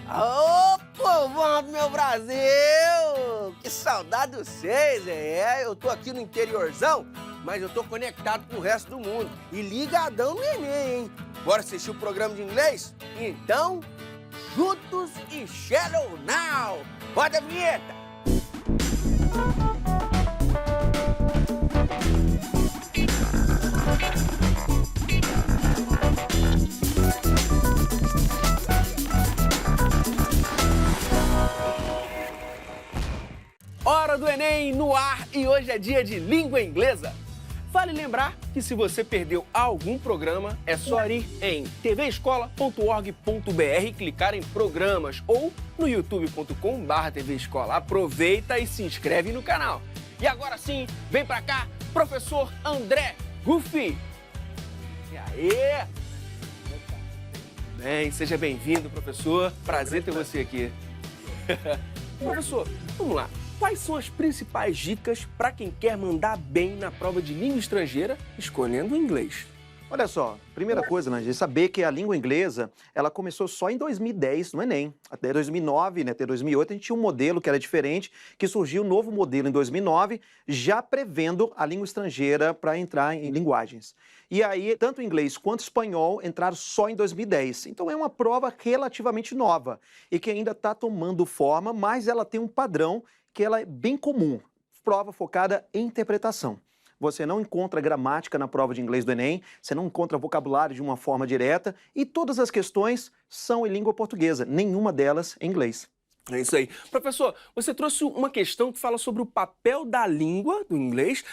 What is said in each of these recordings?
Ô, povão do meu Brasil! Que saudade de vocês, eu tô aqui no interiorzão, mas eu tô conectado com o resto do mundo e ligadão no Enem, hein? Bora assistir o programa de inglês? Então, juntos e Shallow Now! Roda a vinheta! Hora do Enem no ar e hoje é dia de língua inglesa. Vale lembrar que se você perdeu algum programa, é só ir em tvescola.org.br, clicar em programas ou no youtube.com/tvescola. Aproveita e se inscreve no canal. E agora sim, vem pra cá, professor André Goofy. E aí? Bem, seja bem-vindo, professor. Prazer ter você aqui. Professor, vamos lá. Quais são as principais dicas para quem quer mandar bem na prova de língua estrangeira escolhendo o inglês? Olha só, primeira coisa, né, de saber que a língua inglesa, ela começou só em 2010 no Enem. Até 2009, né, até 2008, a gente tinha um modelo que era diferente, que surgiu um novo modelo em 2009, já prevendo a língua estrangeira para entrar em linguagens. E aí, tanto inglês quanto espanhol entraram só em 2010. Então é uma prova relativamente nova e que ainda está tomando forma, mas ela tem um padrão que ela é bem comum, prova focada em interpretação. Você não encontra gramática na prova de inglês do Enem, você não encontra vocabulário de uma forma direta e todas as questões são em língua portuguesa, nenhuma delas em inglês. É isso aí. Professor, você trouxe uma questão que fala sobre o papel da língua, do inglês,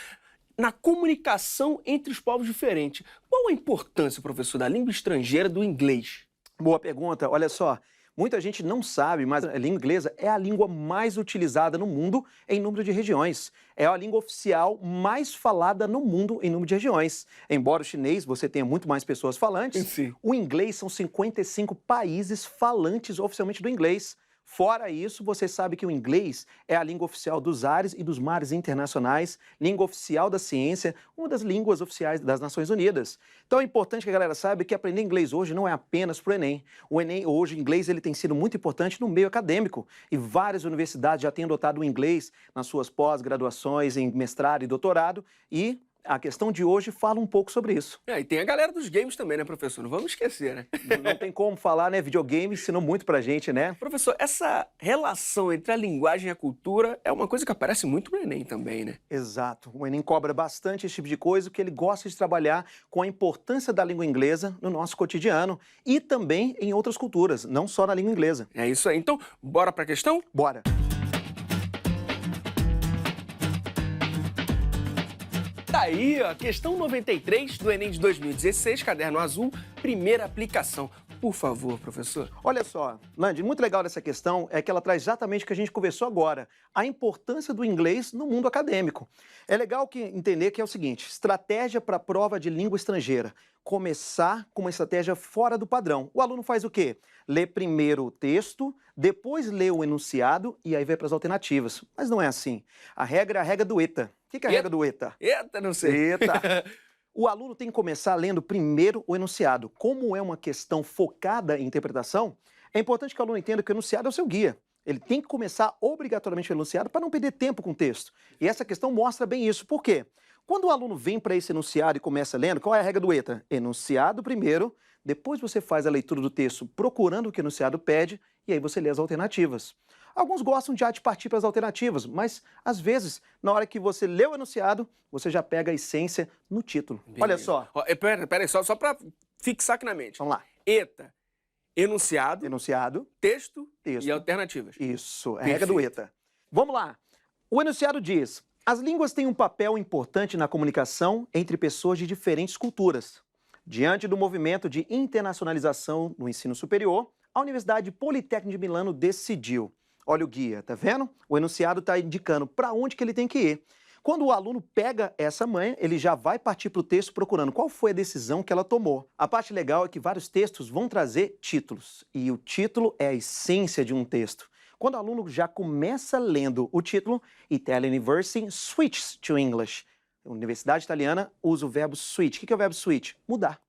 na comunicação entre os povos diferentes. Qual a importância, professor, da língua estrangeira do inglês? Boa pergunta. Olha só, muita gente não sabe, mas a língua inglesa é a língua mais utilizada no mundo em número de regiões. É a língua oficial mais falada no mundo em número de regiões. Embora o chinês você tenha muito mais pessoas falantes, Sim. o inglês são 55 países falantes oficialmente do inglês. Fora isso, você sabe que o inglês é a língua oficial dos ares e dos mares internacionais, língua oficial da ciência, uma das línguas oficiais das Nações Unidas. Então é importante que a galera saiba que aprender inglês hoje não é apenas para o Enem. O Enem hoje, o inglês, ele tem sido muito importante no meio acadêmico e várias universidades já têm adotado o inglês nas suas pós-graduações, em mestrado e doutorado e a questão de hoje fala um pouco sobre isso. E tem a galera dos games também, né, professor? Não vamos esquecer, né? Não tem como falar, né? Videogame ensinou muito pra gente, né? Professor, essa relação entre a linguagem e a cultura é uma coisa que aparece muito no Enem também, né? Exato. O Enem cobra bastante esse tipo de coisa, porque ele gosta de trabalhar com a importância da língua inglesa no nosso cotidiano e também em outras culturas, não só na língua inglesa. É isso aí. Então, bora pra questão? Bora! Tá aí, ó, questão 93 do Enem de 2016, caderno azul, primeira aplicação. Por favor, professor. Olha só, Nandi, muito legal dessa questão é que ela traz exatamente o que a gente conversou agora, a importância do inglês no mundo acadêmico. É legal entender que é o seguinte, estratégia para a prova de língua estrangeira. Começar com uma estratégia fora do padrão. O aluno faz o quê? Lê primeiro o texto, depois lê o enunciado e aí vai para as alternativas. Mas não é assim. A regra é a regra do ETA. O que é a regra do ETA? Eita, não sei. ETA! O aluno tem que começar lendo primeiro o enunciado. Como é uma questão focada em interpretação, é importante que o aluno entenda que o enunciado é o seu guia. Ele tem que começar obrigatoriamente o enunciado para não perder tempo com o texto. E essa questão mostra bem isso. Por quê? Quando o aluno vem para esse enunciado e começa lendo, qual é a regra do ETA? Enunciado primeiro, depois você faz a leitura do texto procurando o que o enunciado pede e aí você lê as alternativas. Alguns gostam já de partir para as alternativas, mas às vezes, na hora que você lê o enunciado, você já pega a essência no título. Beleza. Olha só. Pera aí, só para fixar aqui na mente. Vamos lá. ETA, enunciado, Enunciado, texto texto e alternativas. Isso, é a regra do ETA. Vamos lá. O enunciado diz: as línguas têm um papel importante na comunicação entre pessoas de diferentes culturas. Diante do movimento de internacionalização no ensino superior, a Universidade Politécnica de Milano decidiu. Olha o guia, tá vendo? O enunciado está indicando para onde que ele tem que ir. Quando o aluno pega essa manha, ele já vai partir para o texto procurando qual foi a decisão que ela tomou. A parte legal é que vários textos vão trazer títulos, e o título é a essência de um texto. Quando o aluno já começa lendo o título, Italian University switches to English. A Universidade Italiana usa o verbo switch. O que é o verbo switch? Mudar.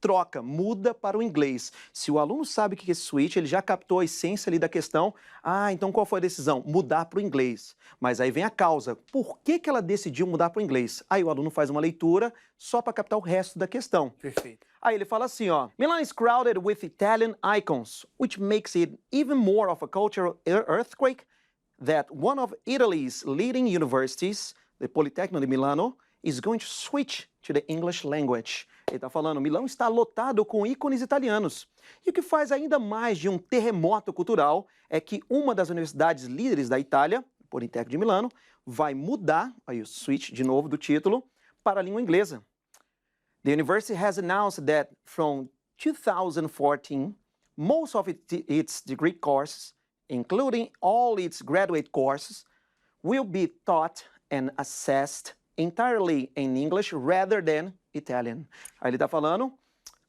troca, muda para o inglês. Se o aluno sabe o que é esse switch, ele já captou a essência ali da questão. Ah, então qual foi a decisão? Mudar para o inglês. Mas aí vem a causa. Por que ela decidiu mudar para o inglês? Aí o aluno faz uma leitura só para captar o resto da questão. Perfeito. Aí ele fala assim, ó, Milan is crowded with Italian icons, which makes it even more of a cultural earthquake that one of Italy's leading universities, the Politecnico di Milano, is going to switch to the English language. Ele está falando, Milão está lotado com ícones italianos. E o que faz ainda mais de um terremoto cultural é que uma das universidades líderes da Itália, o Politecnico de Milano, vai mudar, aí o switch de novo do título, para a língua inglesa. The university has announced that from 2014, most of its degree courses, including all its graduate courses, will be taught and assessed entirely in English rather than Italian. Aí ele está falando,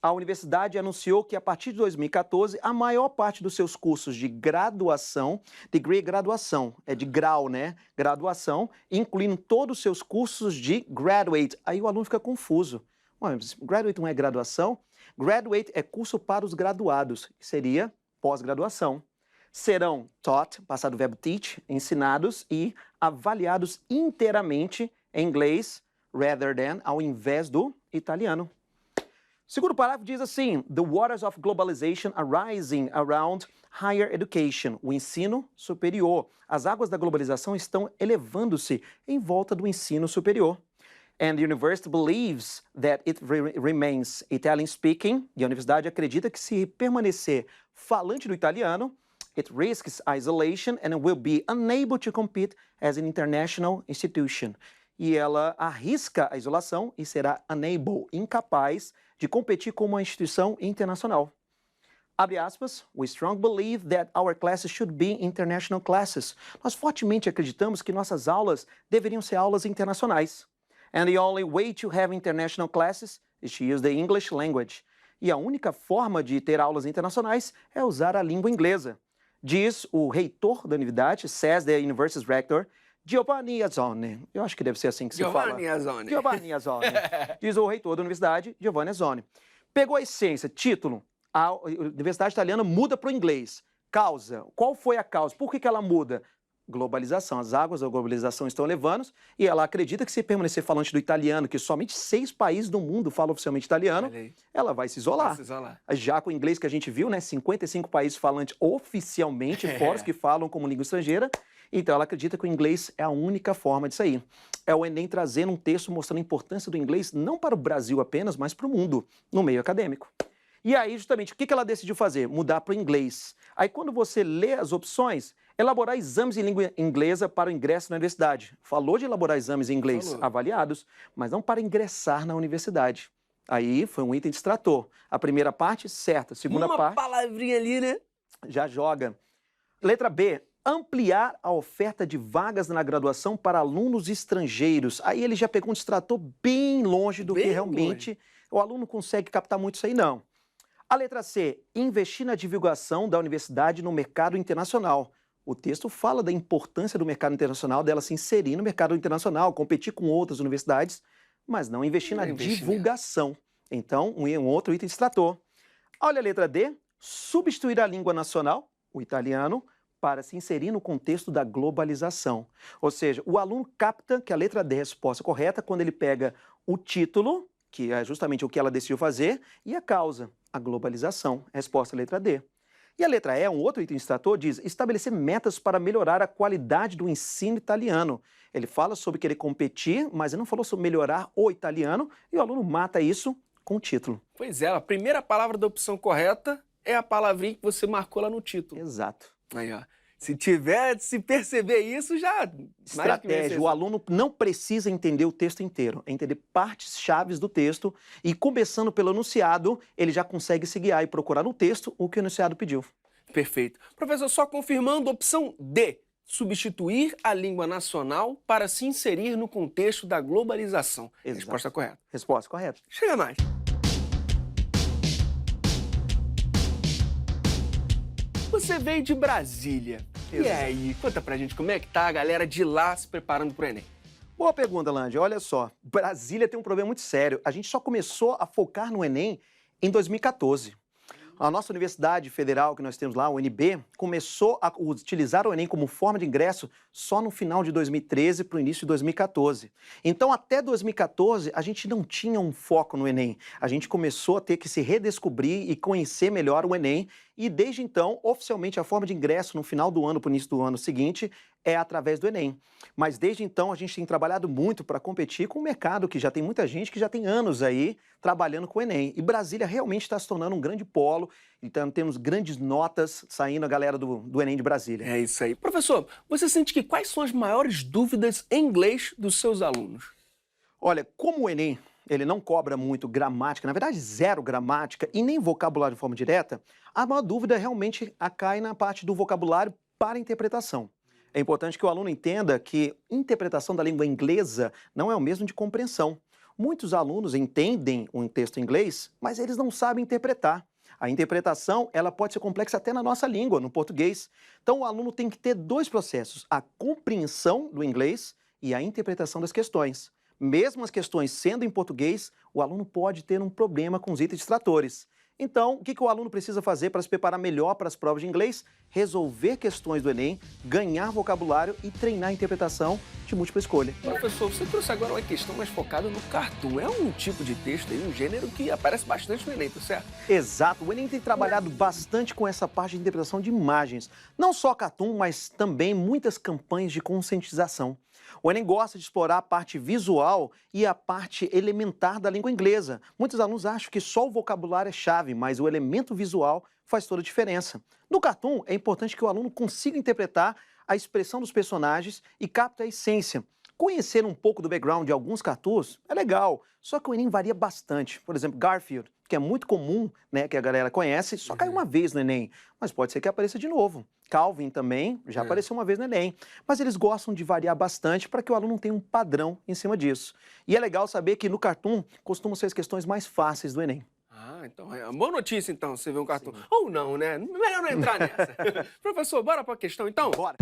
a universidade anunciou que a partir de 2014, a maior parte dos seus cursos de graduação, degree é graduação, é de grau, né? Graduação, incluindo todos os seus cursos de graduate. Aí o aluno fica confuso. Mas graduate não é graduação? Graduate é curso para os graduados, seria pós-graduação. Serão taught, passado o verbo teach, ensinados e avaliados inteiramente em inglês, rather than, ao invés do italiano. O segundo parágrafo diz assim, the waters of globalization are rising around higher education, o ensino superior. As águas da globalização estão elevando-se em volta do ensino superior. And the university believes that it remains Italian-speaking. E a universidade acredita que se permanecer falante do italiano, it risks isolation and will be unable to compete as an international institution. E ela arrisca a isolação e será unable, incapaz de competir como uma instituição internacional. Abre aspas, we strongly believe that our classes should be international classes. Nós fortemente acreditamos que nossas aulas deveriam ser aulas internacionais. And the only way to have international classes is to use the English language. E a única forma de ter aulas internacionais é usar a língua inglesa. Diz o reitor da universidade, says the university's rector, Giovanni Azzone. Eu acho que deve ser assim que se fala. Giovanni Azzone. Diz o reitor da universidade, Giovanni Azzone. Pegou a essência, título, a universidade italiana muda para o inglês. Causa, qual foi a causa? Por que ela muda? Globalização, as águas da globalização estão elevando e ela acredita que se permanecer falante do italiano, que somente 6 países do mundo falam oficialmente italiano, ela vai se isolar. Já com o inglês que a gente viu, né, 55 países falantes oficialmente, fora os que falam como língua estrangeira, então ela acredita que o inglês é a única forma disso aí. É o Enem trazendo um texto mostrando a importância do inglês não para o Brasil apenas, mas para o mundo, no meio acadêmico. E aí, justamente, o que ela decidiu fazer? Mudar para o inglês. Aí, quando você lê as opções, elaborar exames em língua inglesa para o ingresso na universidade. Falou de elaborar exames em inglês avaliados, mas não para ingressar na universidade. Aí, foi um item distrator. A primeira parte, certa. A segunda parte... Uma palavrinha ali, né? Já joga. Letra B. Ampliar a oferta de vagas na graduação para alunos estrangeiros. Aí ele já pegou um distrator bem longe do que realmente o aluno consegue captar muito isso aí, não. A letra C, investir na divulgação da universidade no mercado internacional. O texto fala da importância do mercado internacional, dela se inserir no mercado internacional, competir com outras universidades, mas não investir na divulgação. Então, um outro item distrator. Olha a letra D, substituir a língua nacional, o italiano, para se inserir no contexto da globalização. Ou seja, o aluno capta que a letra D é a resposta correta quando ele pega o título, que é justamente o que ela decidiu fazer, e a causa, a globalização. Resposta letra D. E a letra E, um outro item distrator, diz estabelecer metas para melhorar a qualidade do ensino italiano. Ele fala sobre querer competir, mas ele não falou sobre melhorar o italiano, e o aluno mata isso com o título. Pois é, a primeira palavra da opção correta é a palavrinha que você marcou lá no título. Exato. Aí, ó. Se perceber isso, já... Estratégia. O aluno não precisa entender o texto inteiro, é entender partes chaves do texto e, começando pelo enunciado, ele já consegue se guiar e procurar no texto o que o enunciado pediu. Perfeito. Professor, só confirmando, opção D. Substituir a língua nacional para se inserir no contexto da globalização. Exato. Resposta correta. Resposta correta. Chega mais. Você veio de Brasília. Exato. E aí, conta pra gente como é que tá a galera de lá se preparando pro Enem. Boa pergunta, Lange. Olha só, Brasília tem um problema muito sério. A gente só começou a focar no Enem Em 2014. A nossa Universidade Federal, que nós temos lá, a UNB, começou a utilizar o Enem como forma de ingresso só no final de 2013 para o início de 2014. Então, até 2014, a gente não tinha um foco no Enem. A gente começou a ter que se redescobrir e conhecer melhor o Enem. E, desde então, oficialmente, a forma de ingresso no final do ano para o início do ano seguinte é através do Enem. Mas, desde então, a gente tem trabalhado muito para competir com o mercado, que já tem muita gente que já tem anos aí trabalhando com o Enem. E Brasília realmente está se tornando um grande polo. Então, temos grandes notas saindo, a galera do Enem de Brasília. É isso aí. Professor, você sente que quais são as maiores dúvidas em inglês dos seus alunos? Olha, como o Enem ele não cobra muito gramática, na verdade zero gramática e nem vocabulário de forma direta, a maior dúvida realmente cai na parte do vocabulário para interpretação. É importante que o aluno entenda que interpretação da língua inglesa não é o mesmo de compreensão. Muitos alunos entendem um texto em inglês, mas eles não sabem interpretar. A interpretação, ela pode ser complexa até na nossa língua, no português. Então, o aluno tem que ter dois processos, a compreensão do inglês e a interpretação das questões. Mesmo as questões sendo em português, o aluno pode ter um problema com os itens distratores. Então, o que o aluno precisa fazer para se preparar melhor para as provas de inglês? Resolver questões do Enem, ganhar vocabulário e treinar a interpretação de múltipla escolha. Professor, você trouxe agora uma questão mais focada no cartoon. É um tipo de texto aí, um gênero que aparece bastante no Enem, tá certo? Exato. O Enem tem trabalhado bastante com essa parte de interpretação de imagens. Não só cartoon, mas também muitas campanhas de conscientização. O Enem gosta de explorar a parte visual e a parte elementar da língua inglesa. Muitos alunos acham que só o vocabulário é chave, mas o elemento visual faz toda a diferença. No cartoon, é importante que o aluno consiga interpretar a expressão dos personagens e capte a essência. Conhecer um pouco do background de alguns cartoons é legal, só que o Enem varia bastante. Por exemplo, Garfield, que é muito comum, né, que a galera conhece, só caiu uma vez no Enem, mas pode ser que apareça de novo. Calvin também já apareceu uma vez no Enem, mas eles gostam de variar bastante para que o aluno tenha um padrão em cima disso. E é legal saber que no cartoon costumam ser as questões mais fáceis do Enem. Ah, então é uma boa notícia, então, você vê um cartoon. Sim. Ou não, né? Melhor não entrar nessa. Professor, bora para a questão, então? Bora.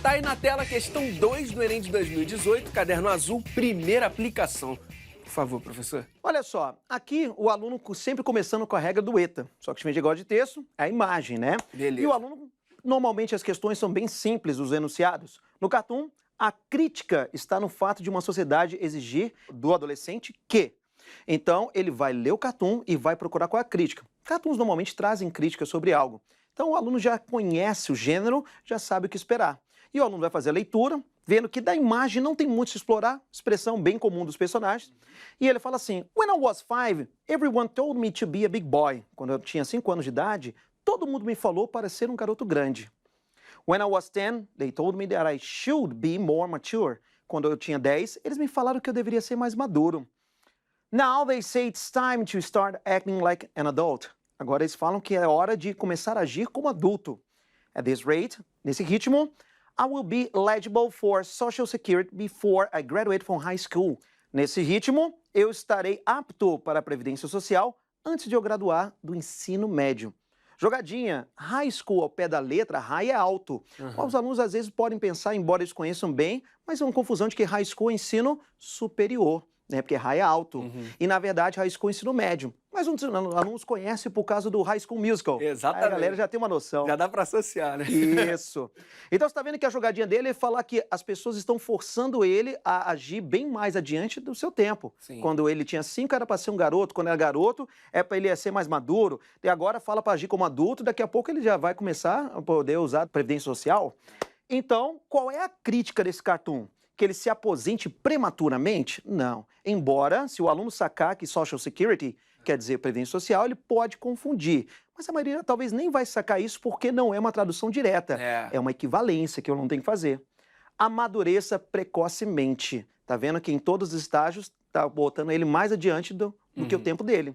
Tá aí na tela a questão 2 do Enem de 2018, caderno azul, primeira aplicação. Por favor, professor. Olha só, aqui o aluno sempre começando com a regra do ETA, só que de negócio de texto é a imagem, né? Beleza. E o aluno, normalmente as questões são bem simples, os enunciados. No cartoon, a crítica está no fato de uma sociedade exigir do adolescente que. Então, ele vai ler o cartoon e vai procurar qual é a crítica. Cartoons normalmente trazem crítica sobre algo. Então, o aluno já conhece o gênero, já sabe o que esperar. E o aluno vai fazer a leitura, vendo que da imagem não tem muito a se explorar, expressão bem comum dos personagens. E ele fala assim, When I was 5, everyone told me to be a big boy. Quando eu tinha 5 anos de idade, todo mundo me falou para ser um garoto grande. When I was 10, they told me that I should be more mature. Quando eu tinha 10, eles me falaram que eu deveria ser mais maduro. Now they say it's time to start acting like an adult. Agora eles falam que é hora de começar a agir como adulto. At this rate, nesse ritmo, I will be eligible for Social Security before I graduate from high school. Nesse ritmo, eu estarei apto para a Previdência Social antes de eu graduar do ensino médio. Jogadinha, high school ao pé da letra, high é alto. Os alunos às vezes podem pensar, embora eles conheçam bem, mas é uma confusão de que high school é ensino superior, né? Porque high é alto. E na verdade high school é ensino médio. Mas os alunos conhecem por causa do High School Musical. Exatamente. Aí a galera já tem uma noção. Já dá para associar, né? Isso. Então você está vendo que a jogadinha dele é falar que as pessoas estão forçando ele a agir bem mais adiante do seu tempo. Sim. Quando ele tinha 5 era para ser um garoto, quando era garoto é para ele ser mais maduro. E agora fala para agir como adulto, daqui a pouco ele já vai começar a poder usar a Previdência Social. Então, qual é a crítica desse cartoon? Que ele se aposente prematuramente? Não. Embora, se o aluno sacar que Social Security quer dizer Previdência Social, ele pode confundir. Mas a maioria talvez nem vai sacar isso porque não é uma tradução direta. É uma equivalência que o aluno tem que fazer. Amadureça precocemente. Tá vendo que em todos os estágios tá botando ele mais adiante do que o tempo dele.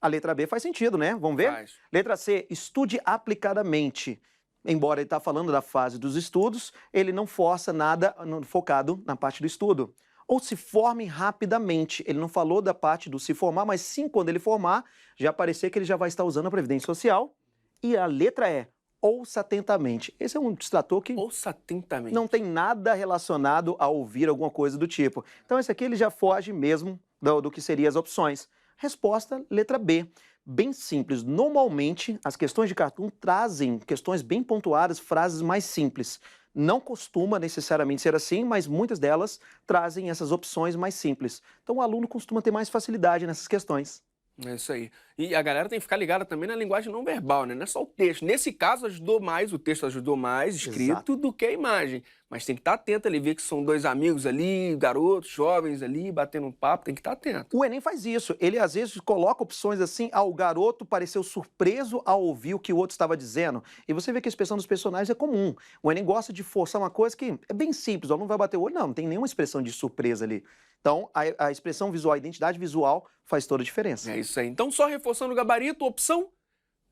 A letra B faz sentido, né? Vamos ver? Faz. Letra C, estude aplicadamente. Embora ele está falando da fase dos estudos, ele não força nada focado na parte do estudo. Ou se forme rapidamente. Ele não falou da parte do se formar, mas sim quando ele formar, já parecer que ele já vai estar usando a Previdência Social. E a letra E, ouça atentamente. Esse é um distrator que Ouça atentamente. não tem nada relacionado a ouvir alguma coisa do tipo. Então esse aqui ele já foge mesmo do que seriam as opções. Resposta, letra B. Bem simples. Normalmente, as questões de cartoon trazem questões bem pontuadas, frases mais simples. Não costuma necessariamente ser assim, mas muitas delas trazem essas opções mais simples. Então o aluno costuma ter mais facilidade nessas questões. É isso aí. E a galera tem que ficar ligada também na linguagem não verbal, né? Não é só o texto. Nesse caso, ajudou mais, o texto ajudou mais escrito Exato. do que a imagem. Mas tem que estar atento ali, ver que são dois amigos ali, garotos, jovens ali, batendo um papo, tem que estar atento. O Enem faz isso. Ele às vezes coloca opções assim, o garoto pareceu surpreso ao ouvir o que o outro estava dizendo. E você vê que a expressão dos personagens é comum. O Enem gosta de forçar uma coisa que é bem simples, o aluno vai bater o olho, não tem nenhuma expressão de surpresa ali. Então, a expressão visual, a identidade visual faz toda a diferença. É isso aí. Então, só reforçando o gabarito, opção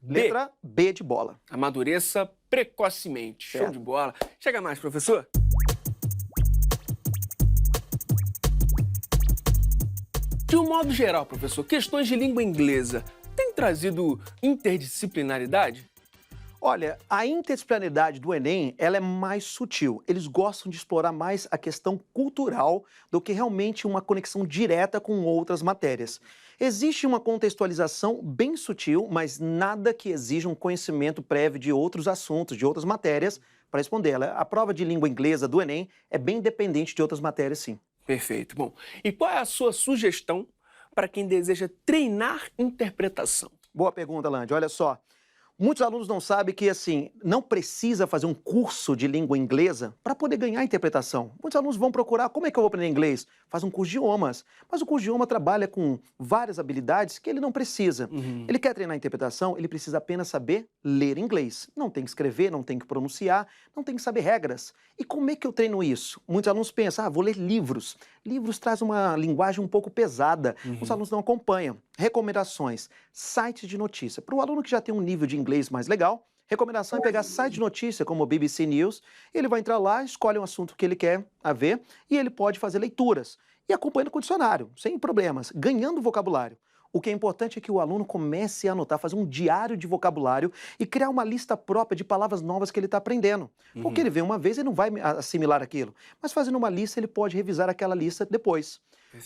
B. Letra B de bola. Amadureça precocemente. Show Certo. de bola. Chega mais, professor. De um modo geral, professor, questões de língua inglesa têm trazido interdisciplinaridade? Olha, a interdisciplinaridade do Enem, ela é mais sutil. Eles gostam de explorar mais a questão cultural do que realmente uma conexão direta com outras matérias. Existe uma contextualização bem sutil, mas nada que exija um conhecimento prévio de outros assuntos, de outras matérias, para responder ela. A prova de língua inglesa do Enem é bem dependente de outras matérias, sim. Perfeito. Bom, e qual é a sua sugestão para quem deseja treinar interpretação? Boa pergunta, Lande. Olha só. Muitos alunos não sabem que, assim, não precisa fazer um curso de língua inglesa para poder ganhar interpretação. Muitos alunos vão procurar, como é que eu vou aprender inglês? Faz um curso de idiomas. Mas o curso de idioma trabalha com várias habilidades que ele não precisa. Ele quer treinar interpretação, ele precisa apenas saber ler inglês. Não tem que escrever, não tem que pronunciar, não tem que saber regras. E como é que eu treino isso? Muitos alunos pensam, vou ler livros. Livros trazem uma linguagem um pouco pesada. Os alunos não acompanham. Recomendações, sites de notícia. Para o aluno que já tem um nível de inglês mais legal, recomendação é pegar site de notícia como o BBC News, ele vai entrar lá, escolhe um assunto que ele quer ver e ele pode fazer leituras. E acompanhando com o dicionário, sem problemas, ganhando vocabulário. O que é importante é que o aluno comece a anotar, fazer um diário de vocabulário e criar uma lista própria de palavras novas que ele está aprendendo. Porque ele vê uma vez e não vai assimilar aquilo. Mas fazendo uma lista, ele pode revisar aquela lista depois.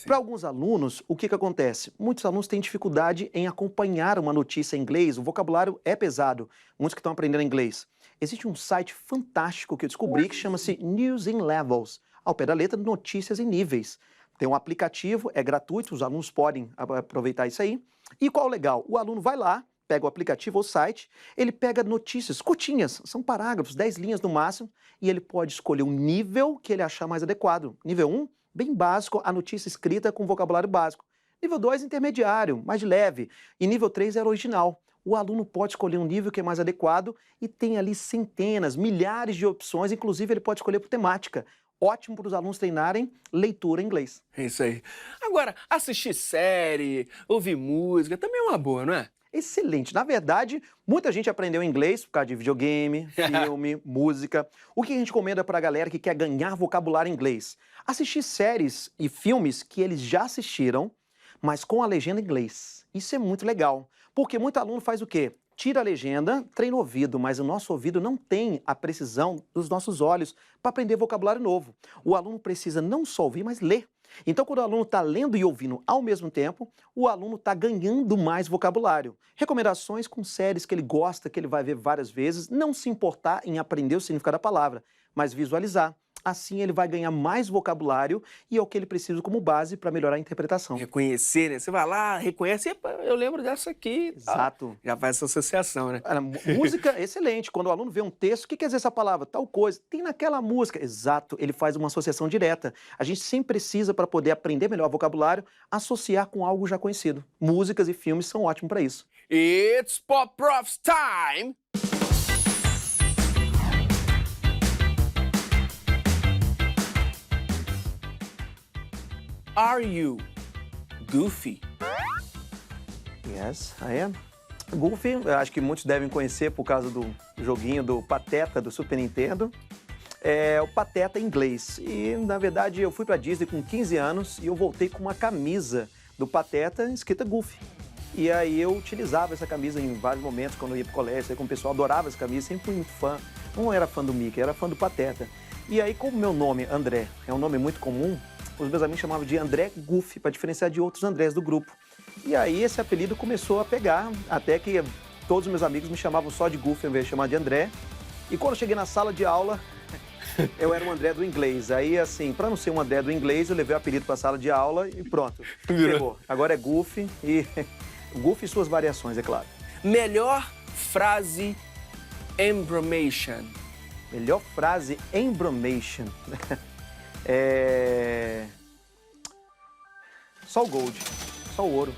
Para alguns alunos, o que acontece? Muitos alunos têm dificuldade em acompanhar uma notícia em inglês, o vocabulário é pesado, muitos que estão aprendendo inglês. Existe um site fantástico que eu descobri que chama-se News in Levels, ao pé da letra, notícias em níveis. Tem um aplicativo, é gratuito, os alunos podem aproveitar isso aí. E qual é o legal? O aluno vai lá, pega o aplicativo ou site, ele pega notícias curtinhas, são parágrafos, 10 linhas no máximo, e ele pode escolher um nível que ele achar mais adequado. Nível 1, bem básico, a notícia escrita com vocabulário básico. Nível 2, intermediário, mais leve. E nível 3 era original. O aluno pode escolher um nível que é mais adequado e tem ali centenas, milhares de opções, inclusive ele pode escolher por temática. Ótimo para os alunos treinarem leitura em inglês. É isso aí. Agora, assistir série, ouvir música, também é uma boa, não é? Excelente. Na verdade, muita gente aprendeu inglês por causa de videogame, filme, música. O que a gente recomenda para a galera que quer ganhar vocabulário em inglês? Assistir séries e filmes que eles já assistiram, mas com a legenda em inglês. Isso é muito legal, porque muito aluno faz o quê? Tira a legenda, treina o ouvido, mas o nosso ouvido não tem a precisão dos nossos olhos para aprender vocabulário novo. O aluno precisa não só ouvir, mas ler. Então, quando o aluno está lendo e ouvindo ao mesmo tempo, o aluno está ganhando mais vocabulário. Recomendações com séries que ele gosta, que ele vai ver várias vezes, não se importar em aprender o significado da palavra, mas visualizar. Assim ele vai ganhar mais vocabulário e é o que ele precisa como base para melhorar a interpretação. Reconhecer, né? Você vai lá, reconhece, epa, eu lembro dessa aqui. Exato. Já faz essa associação, né? Música, excelente. Quando o aluno vê um texto, o que quer dizer essa palavra? Tal coisa. Tem naquela música. Exato, ele faz uma associação direta. A gente sempre precisa, para poder aprender melhor vocabulário, associar com algo já conhecido. Músicas e filmes são ótimos para isso. It's Pop Profs time! Are you goofy? Yes, I am. Goofy, eu acho que muitos devem conhecer por causa do joguinho do Pateta do Super Nintendo. É o Pateta em inglês. E, na verdade, eu fui pra Disney com 15 anos e eu voltei com uma camisa do Pateta escrita Goofy. E aí eu utilizava essa camisa em vários momentos, quando eu ia pro colégio, aí como o pessoal adorava essa camisa, sempre fui muito fã. Não era fã do Mickey, era fã do Pateta. E aí, como meu nome, André, é um nome muito comum, os meus amigos chamavam de André Goofy, para diferenciar de outros Andrés do grupo. E aí esse apelido começou a pegar, até que todos os meus amigos me chamavam só de Goofy, ao invés de chamar de André. E quando eu cheguei na sala de aula, eu era um André do inglês. Aí, assim, para não ser um André do inglês, eu levei o apelido para a sala de aula e pronto. Pegou. Agora é Goofy e Goofy e suas variações, é claro. Melhor frase embromation. Melhor frase embromation. Só o gold, só o ouro.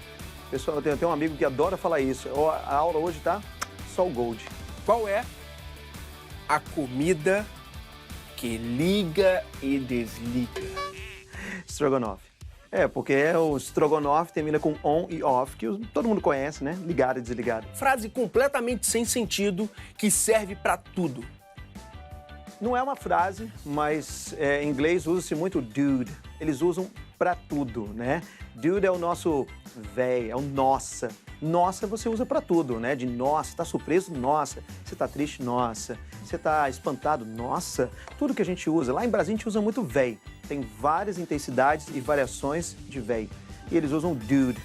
Pessoal, eu tenho um amigo que adora falar isso. A aula hoje tá só o gold. Qual é a comida que liga e desliga? Strogonoff. Porque o Strogonoff termina com on e off, que todo mundo conhece, né? Ligado e desligado. Frase completamente sem sentido que serve pra tudo. Não é uma frase, mas em inglês usa-se muito dude. Eles usam pra tudo, né? Dude é o nosso véi, é o nossa. Nossa você usa pra tudo, né? De nossa, tá surpreso? Nossa. Você tá triste? Nossa. Você tá espantado? Nossa. Tudo que a gente usa. Lá em Brasília a gente usa muito véi. Tem várias intensidades e variações de véi. E eles usam dude.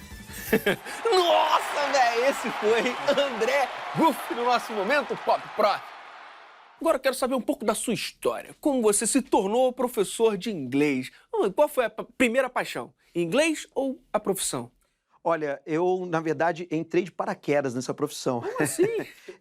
Nossa, velho! Esse foi André Goofy no nosso Momento Pop Pro. Agora eu quero saber um pouco da sua história. Como você se tornou professor de inglês? Qual foi a primeira paixão? Inglês ou a profissão? Olha, eu, na verdade, entrei de paraquedas nessa profissão. Como assim?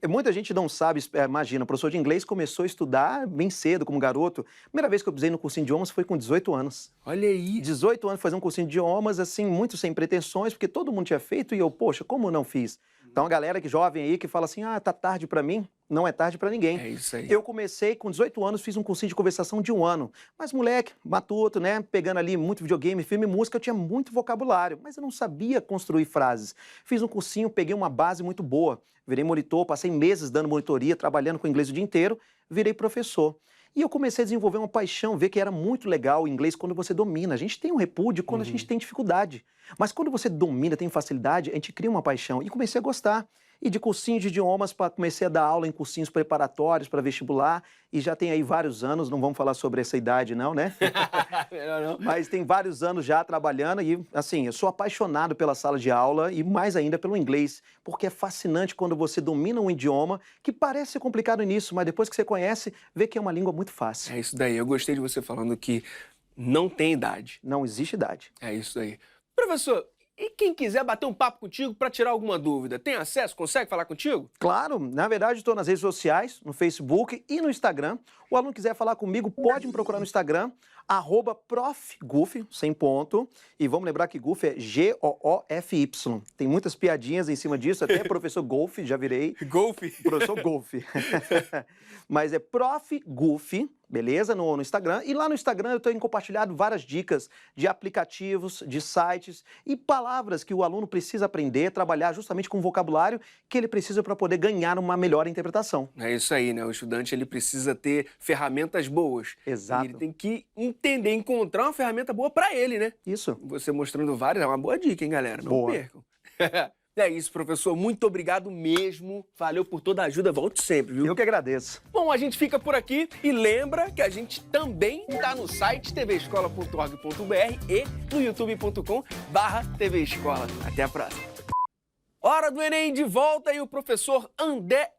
Muita gente não sabe, imagina, o professor de inglês começou a estudar bem cedo, como garoto. Primeira vez que eu pisei no cursinho de idiomas foi com 18 anos. Olha aí. 18 anos fazer um cursinho de idiomas, assim, muito sem pretensões, porque todo mundo tinha feito e eu, poxa, como eu não fiz? Então, a galera jovem aí que fala assim, tá tarde pra mim, não é tarde pra ninguém. É isso aí. Eu comecei com 18 anos, fiz um cursinho de conversação de 1 ano. Mas moleque, matuto, né, pegando ali muito videogame, filme, música, eu tinha muito vocabulário, mas eu não sabia construir frases. Fiz um cursinho, peguei uma base muito boa, virei monitor, passei meses dando monitoria, trabalhando com inglês o dia inteiro, virei professor. E eu comecei a desenvolver uma paixão, ver que era muito legal o inglês quando você domina. A gente tem um repúdio quando a gente tem dificuldade. Mas quando você domina, tem facilidade, a gente cria uma paixão. E comecei a gostar. E de cursinho de idiomas, comecei a dar aula em cursinhos preparatórios para vestibular. E já tem aí vários anos, não vamos falar sobre essa idade não, né? Melhor não. Mas tem vários anos já trabalhando e, assim, eu sou apaixonado pela sala de aula e mais ainda pelo inglês, porque é fascinante quando você domina um idioma que parece ser complicado no início, mas depois que você conhece, vê que é uma língua muito fácil. É isso daí. Eu gostei de você falando que não tem idade. Não existe idade. É isso aí. Professor, e quem quiser bater um papo contigo para tirar alguma dúvida, tem acesso? Consegue falar contigo? Claro, na verdade estou nas redes sociais, no Facebook e no Instagram. O aluno quiser falar comigo, pode me procurar no Instagram, @profgoofy, sem ponto. E vamos lembrar que Goofy é G-O-O-F-Y. Tem muitas piadinhas em cima disso, até professor Golf, já virei. Golfe. Professor Golf. Mas é Prof. Goofy, beleza? No Instagram. E lá no Instagram eu tenho compartilhado várias dicas de aplicativos, de sites e palavras que o aluno precisa aprender, trabalhar justamente com o vocabulário que ele precisa para poder ganhar uma melhor interpretação. É isso aí, né? O estudante ele precisa ter ferramentas boas. Exato. E ele tem que entender, encontrar uma ferramenta boa para ele, né? Isso. Você mostrando várias é uma boa dica, hein, galera? Não Boa. percam. É isso, professor. Muito obrigado mesmo. Valeu por toda a ajuda. Volte sempre, viu? Eu que agradeço. Bom, a gente fica por aqui e lembra que a gente também está no site tvescola.org.br e no youtube.com/tvescola. Até a próxima. Hora do Enem de volta e o professor André.